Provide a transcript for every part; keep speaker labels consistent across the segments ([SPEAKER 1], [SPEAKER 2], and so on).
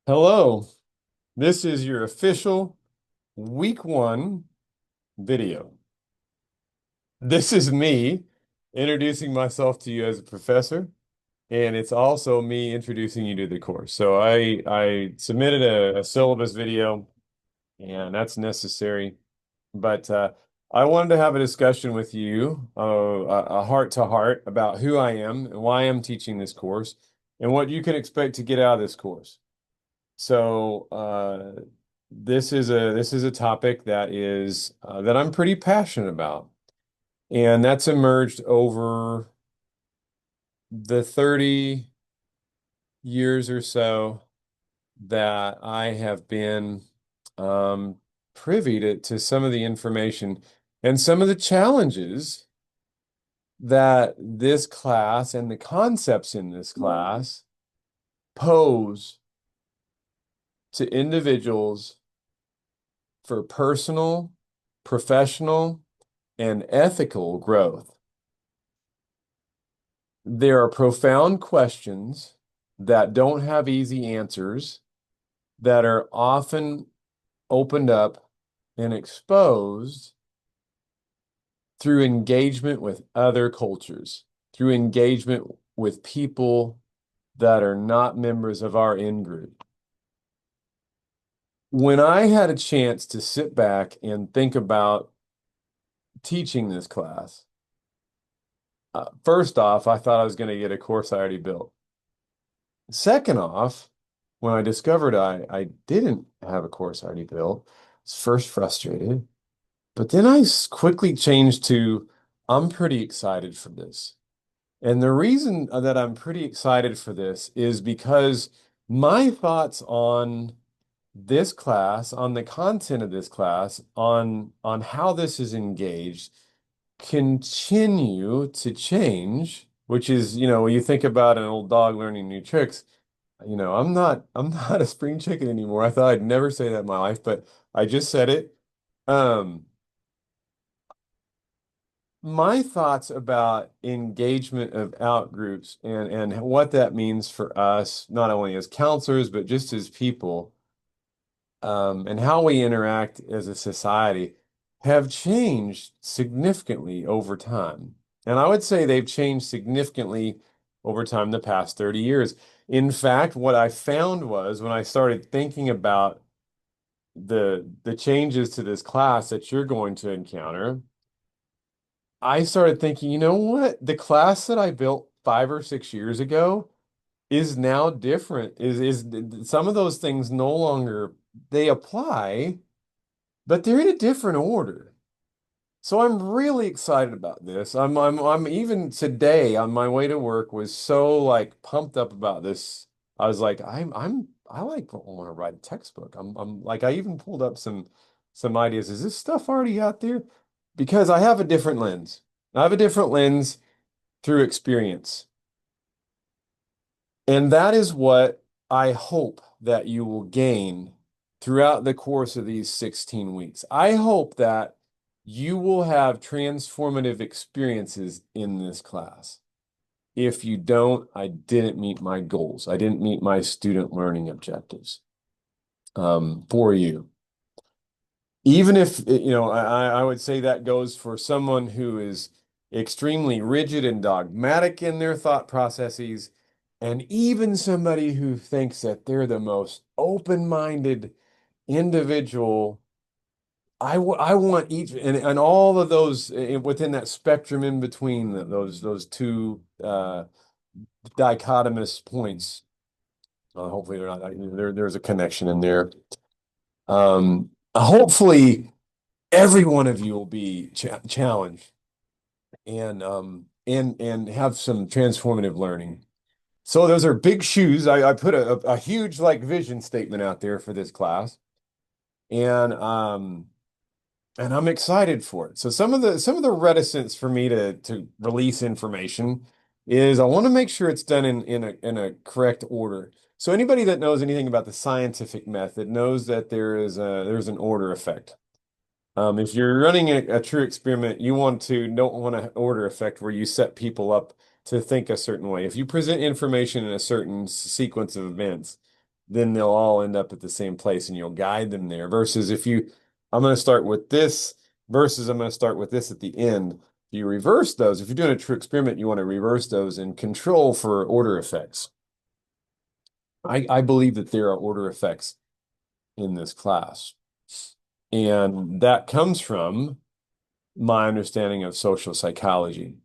[SPEAKER 1] Hello, this is your official week one video. This is me introducing myself to you as a professor, and it's also me introducing you to the course. So I submitted a syllabus video, and that's necessary. But I wanted to have a discussion with you, a heart to heart, about who I am and why I'm teaching this course, and what you can expect to get out of this course. So this is a topic that I'm pretty passionate about, and that's emerged over the 30 years or so that I have been um, privy to some of the information and some of the challenges that this class and the concepts in this class pose to individuals for personal, professional, and ethical growth. There are profound questions that don't have easy answers that are often opened up and exposed through engagement with other cultures, through engagement with people that are not members of our in-group. When I had a chance to sit back and think about teaching this class, first off, I thought I was going to get a course I already built. Second off, when I discovered I didn't have a course already built, I was first frustrated, but then quickly changed to I'm pretty excited for this. And the reason that I'm pretty excited for this is because my thoughts on this class, on the content of this class, on how this is engaged, continue to change, which is, when you think about an old dog learning new tricks, I'm not a spring chicken anymore. I thought I'd never say that in my life, but I just said it. Um, my thoughts about engagement of out groups and what that means for us, not only as counselors, but just as people, and how we interact as a society have changed significantly over time. And I would say they've changed significantly over time the past 30 years. In fact, what I found was when I started thinking about the changes to this class that you're going to encounter, I started thinking, you know what? The class that I built 5 or 6 years ago is now different. Is some of those things no longer they apply, but they're in a different order. So I'm really excited about this. I'm even today on my way to work was so like pumped up about this. I was like, I like want to write a textbook. I'm like I even pulled up some ideas. Is this stuff already out there? Because I have a different lens. I have a different lens through experience. And that is what I hope that you will gain throughout the course of these 16 weeks. I hope that you will have transformative experiences in this class. If you don't, I didn't meet my goals. I didn't meet my student learning objectives for you. Even if, I would say that goes for someone who is extremely rigid and dogmatic in their thought processes, and even somebody who thinks that they're the most open-minded individual. I want each and all of those within that spectrum in between those two dichotomous points. Hopefully they're not there's a connection in there. Hopefully every one of you will be challenged and have some transformative learning. So those are big shoes. I put a huge like vision statement out there for this class, and I'm excited for it. So some of the reticence for me to release information is I want to make sure it's done in a correct order. So anybody that knows anything about the scientific method knows that there's an order effect. If you're running a true experiment, you don't want an order effect where you set people up to think a certain way. If you present information in a certain sequence of events, then they'll all end up at the same place and you'll guide them there. Versus if you, I'm going to start with this versus I'm going to start with this at the end. You reverse those. If you're doing a true experiment, you want to reverse those and control for order effects. I believe that there are order effects in this class. And that comes from my understanding of social psychology.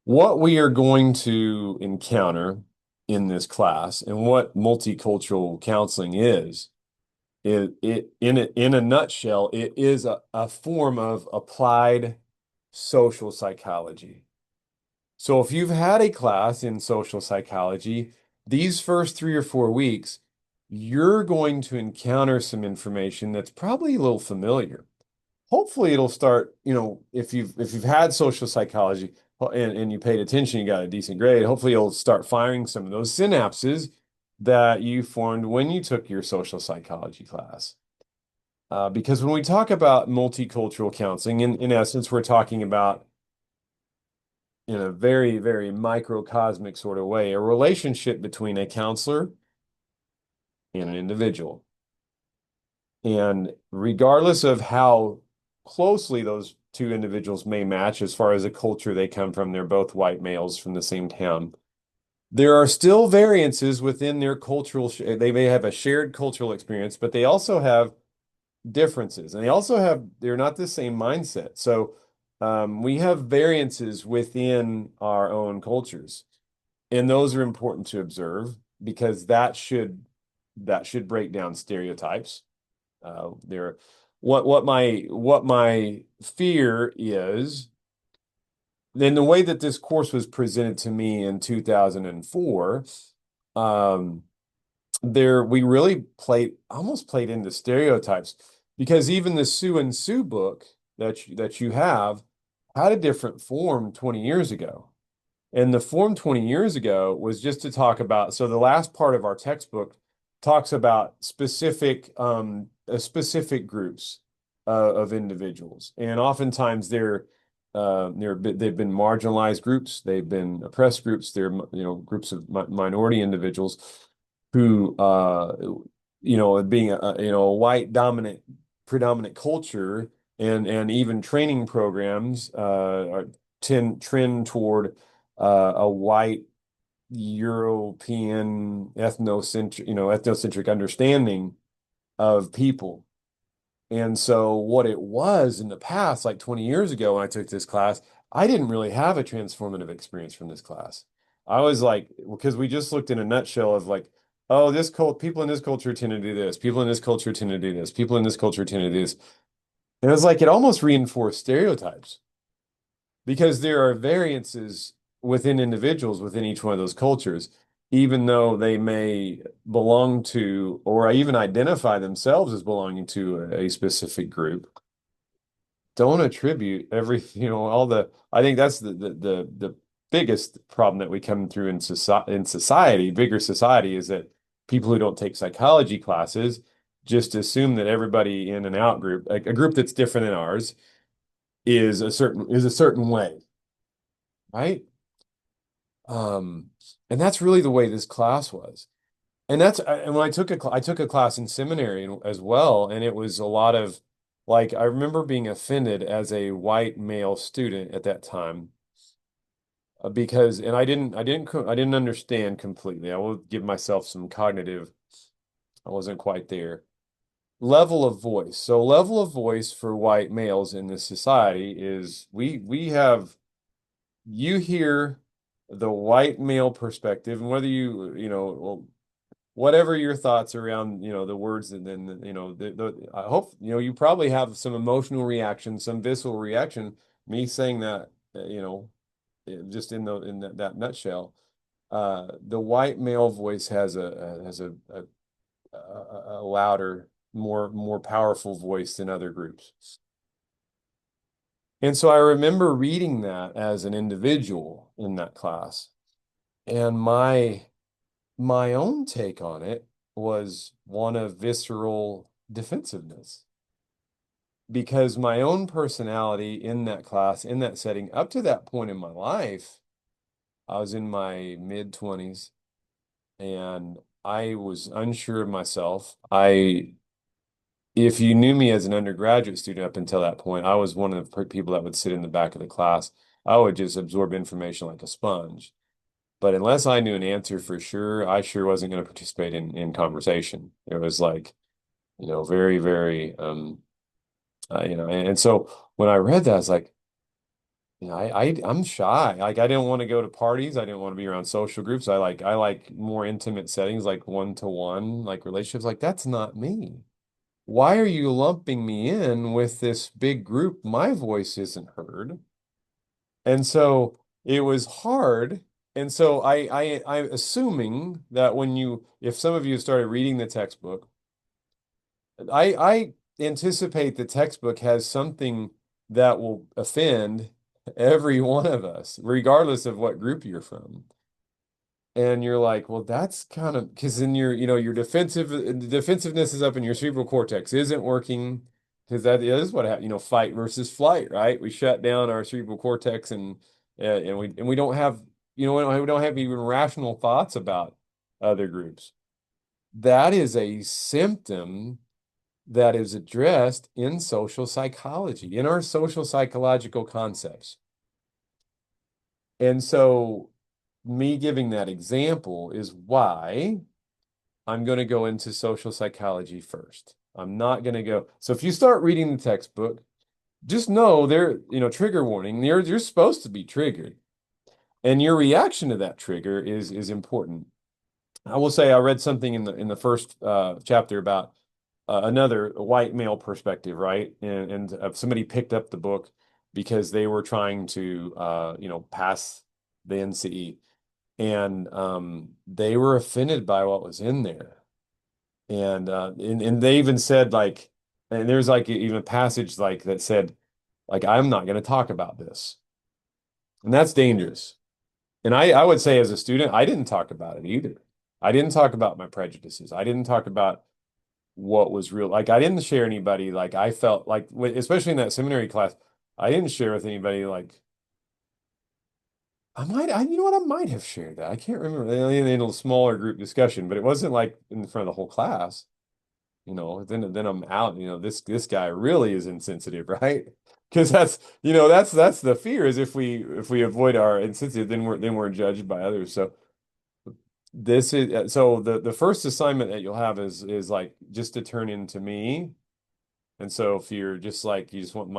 [SPEAKER 1] What we are going to encounter in this class and what multicultural counseling is, in a nutshell, it is a form of applied social psychology. So if you've had a class in social psychology, these first 3 or 4 weeks, you're going to encounter some information that's probably a little familiar. Hopefully it'll start, if you've had social psychology and you paid attention, you got a decent grade, hopefully you'll start firing some of those synapses that you formed when you took your social psychology class. Because when we talk about multicultural counseling, in essence, we're talking about, in a very, very microcosmic sort of way, a relationship between a counselor and an individual. And regardless of how closely those two individuals may match as far as the culture they come from, they're both white males from the same town. There are still variances within their cultural, they may have a shared cultural experience, but they also have differences. And they're not the same mindset. So we have variances within our own cultures. And those are important to observe because that should break down stereotypes. There, what my fear is, then the way that this course was presented to me in 2004, um, we really almost played into stereotypes because even the Sue and Sue book that you have had a different form 20 years ago. And the form 20 years ago was just to talk about, so the last part of our textbook talks about specific groups of individuals. And oftentimes they've been marginalized groups, they've been oppressed groups, they're groups of minority individuals who being a white dominant predominant culture and even training programs trend toward a white European ethnocentric understanding of people. And so what it was in the past, like 20 years ago when I took this class, I didn't really have a transformative experience from this class. I was like, because we just looked in a nutshell of like, oh, people in this culture tend to do this, people in this culture tend to do this, people in this culture tend to do this. And it was like it almost reinforced stereotypes because there are variances within individuals within each one of those cultures, even though they may belong to or even identify themselves as belonging to a specific group. Don't attribute all I think that's the biggest problem that we come through in society, bigger society, is that people who don't take psychology classes just assume that everybody in an out group, like a group that's different than ours, is a certain way, right? Um, and that's really the way this class was. And when I took a class in seminary as well, and it was a lot of like I remember being offended as a white male student at that time because and I didn't understand completely. I will give myself some cognitive. I wasn't quite there. Level of voice. So level of voice for white males in this society is we have you hear the white male perspective, and whether well, whatever your thoughts around, the words, and then, I hope, you probably have some emotional reaction, some visceral reaction, me saying that, just in that nutshell. The white male voice has a louder, more powerful voice than other groups. And so I remember reading that as an individual in that class. And my own take on it was one of visceral defensiveness because my own personality in that class, in that setting, up to that point in my life, I was in my mid 20s and I was unsure of myself. If you knew me as an undergraduate student up until that point, I was one of the people that would sit in the back of the class. I would just absorb information like a sponge. But unless I knew an answer for sure, I sure wasn't going to participate in conversation. It was like, very, very, and so when I read that, I was like, I'm shy. Like I didn't want to go to parties. I didn't want to be around social groups. I like more intimate settings, like one-to-one, like relationships. Like that's not me. Why are you lumping me in with this big group? My voice isn't heard. And so it was hard. And so I'm assuming that if some of you started reading the textbook, I anticipate the textbook has something that will offend every one of us, regardless of what group you're from. And you're like, well, that's kind of because then your defensiveness is up in your cerebral cortex isn't working because that is what happened, fight versus flight, right? We shut down our cerebral cortex and we don't have, we don't have even rational thoughts about other groups. That is a symptom that is addressed in social psychology, in our social psychological concepts. And so me giving that example is why I'm going to go into social psychology first. I'm not going to go. So if you start reading the textbook, just know trigger warning, you're supposed to be triggered. And your reaction to that trigger is important. I will say I read something in the first chapter about another white male perspective, right? And somebody picked up the book because they were trying to pass the NCE, and they were offended by what was in there, and they even said like, and there's like even a passage like that said like I'm not going to talk about this, and that's dangerous. And I would say as a student, I didn't talk about it either. I didn't talk about my prejudices. I didn't talk about what was real. Like I didn't share anybody. Like I felt like, especially in that seminary class, I didn't share with anybody. Like you know what? I might have shared that. I can't remember in a smaller group discussion, but it wasn't like in front of the whole class. Then I'm out. This guy really is insensitive, right? Because that's the fear is if we avoid our insensitive, then we're judged by others. So this is so the first assignment that you'll have is like just to turn into me. And so if you're just like you just want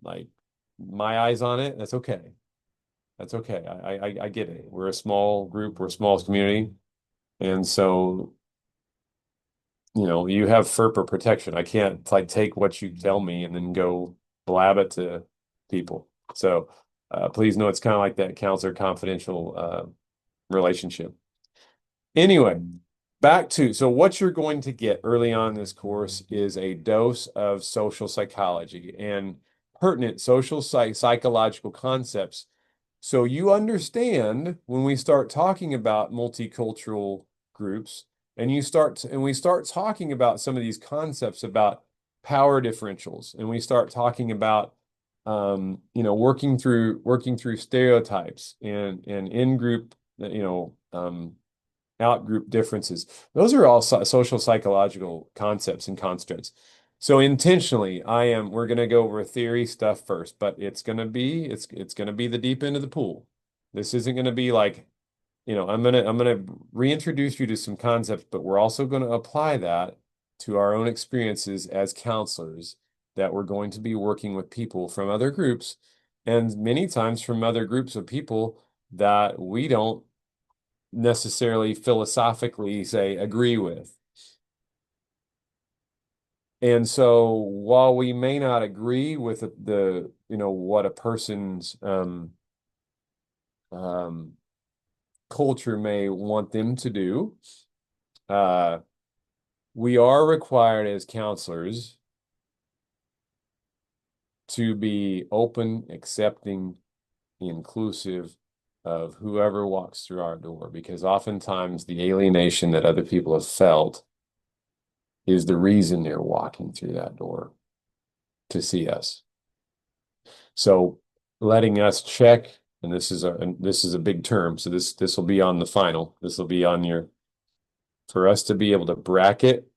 [SPEAKER 1] like my eyes on it, that's okay. That's okay. I get it. We're a small group, we're a small community. And so, you have FERPA protection. I can't like take what you tell me and then go blab it to people. So please know it's kind of like that counselor confidential relationship. Anyway, back to so what you're going to get early on in this course is a dose of social psychology and pertinent psychological concepts. So you understand when we start talking about multicultural groups and we start talking about some of these concepts about power differentials and we start talking about working through stereotypes and in-group out-group differences. Those are all social psychological concepts and constructs. So intentionally, we're going to go over theory stuff first, but it's going to be the deep end of the pool. This isn't going to be like, I'm going to reintroduce you to some concepts, but we're also going to apply that to our own experiences as counselors that we're going to be working with people from other groups and many times from other groups of people that we don't necessarily philosophically say agree with. And so while we may not agree with what a person's um, culture may want them to do, uh, we are required as counselors to be open, accepting, inclusive of whoever walks through our door, because oftentimes the alienation that other people have felt is the reason they're walking through that door to see us. So letting us check, and this is a big term. So this will be on the final. This will be on your for us to be able to bracket,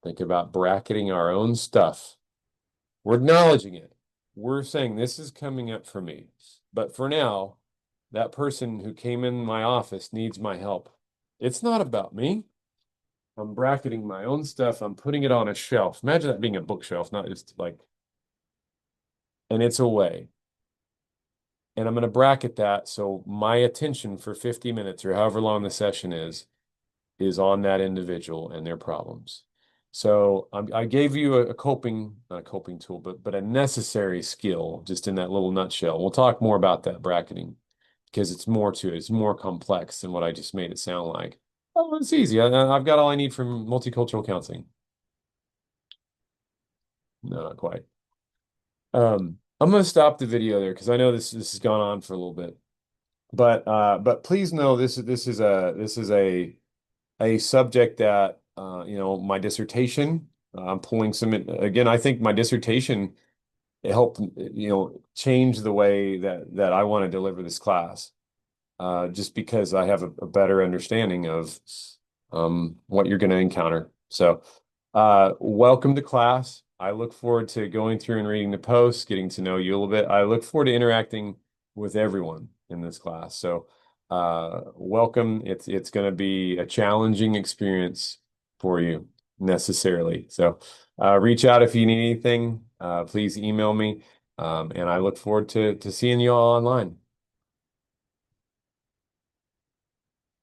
[SPEAKER 1] think about bracketing our own stuff. We're acknowledging it. We're saying this is coming up for me. But for now, that person who came in my office needs my help. It's not about me. I'm bracketing my own stuff. I'm putting it on a shelf. Imagine that being a bookshelf, not just like, and it's away. And I'm going to bracket that so my attention for 50 minutes or however long the session is on that individual and their problems. So I gave you a coping, not a coping tool, but a necessary skill just in that little nutshell. We'll talk more about that bracketing because it's more to it. It's more complex than what I just made it sound like. Oh, it's easy. I've got all I need from multicultural counseling. No, not quite. I'm going to stop the video there because I know this has gone on for a little bit. But please know this is a subject that my dissertation. I'm pulling some again. I think my dissertation helped change the way that I want to deliver this class. Just because I have a better understanding of what you're going to encounter. So, welcome to class. I look forward to going through and reading the posts, getting to know you a little bit. I look forward to interacting with everyone in this class. So, welcome. It's going to be a challenging experience for you necessarily. So, reach out if you need anything. Please email me. And I look forward to seeing you all online.